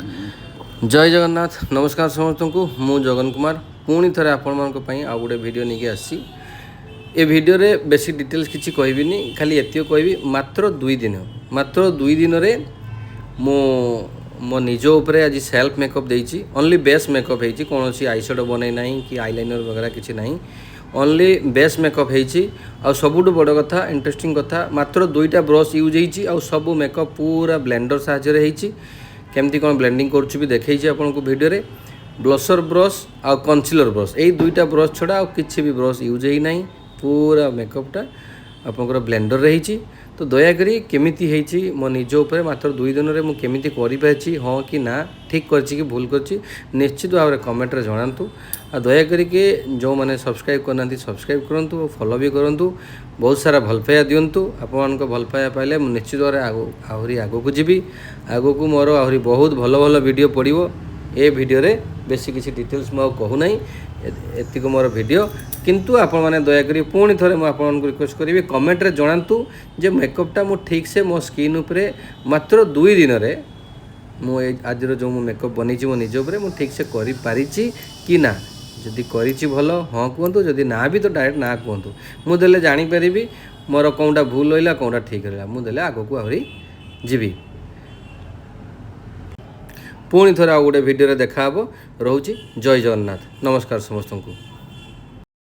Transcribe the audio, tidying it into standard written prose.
जय जगन्नाथ नमस्कार समस्त को मु जगन कुमार पुणी थे आपण आउ गोटे भिड नहीं आसी ए भिडियो रे बेसी डिटेल्स किसी कहबिनी खाली एत कहबी मात्र 2 दिन रे मो निज उपरे आज सेल्फ मेकअप देइछि ओनली बेस मेकअप होइछि कौन सी आईशैडो बनै नहीं कि आईलाइनर वगैरह किसी नहीं ओनली बेस मेकअप होइछि आ सबुठ बड़ कथा इंटरेस्टिंग कथा मात्र 2टा ब्रश यूज होइछि आ सब मेकअप पूरा ब्लेंडर साहाय्य होइछि केमती कौन ब्लेंडिंग करुच्छी भी देखी आपको वीडियो रे ब्लशर ब्रश आ कनसिलर ब्रश यही 2टा ब्रश छड़ा किसी भी ब्रश यूज ही ना पूरा मेकअपटा आपंकर ब्लेंडर रही तो दयाकोरी केमिति होइछि मो निज उपर मात्र 2 दिन में मुझे करि हाँ कि ना ठीक कि भूल कर निश्चित भाव में कमेंट रे जणातु आ दयाकोरी के जो मैंने सब्सक्राइब करना सब्सक्राइब करूँ फॉलो भी करूँ बहुत सारा भल पाया दिंतु आपण भल पाया पाइले निश्चित भाव में आहरी आग को जी आग को मोर आहरी बहुत भल भल वीडियो पड़ो ए वीडियो रे बेसी किसी डिटेल्स मु कहूना एतिक मोर वीडियो किंतु आपण मैंने दयाकोरी पुणी थे मुझे रिक्वेस्ट करी कमेंट रे जणातु जे मेकअपटा मु ठीक से मो स्किन उपरे मात्र 2 दिन में मुझे आज जो मेकअप बनी मो निज उपरे मु ठीक से करि पारिछि कि ना जदि करिछि भल हाँ कहतु जदि ना भी तो डायरेक्ट ना कहतु मुझे जानीपरि मोर कौनटा भूल रहा कौनटा ठीक रहा मुझे आग को आहरी जीवी पुणी थे आउ गोटे भिडियो देखा रोचे जय जगन्नाथ नमस्कार समस्त को।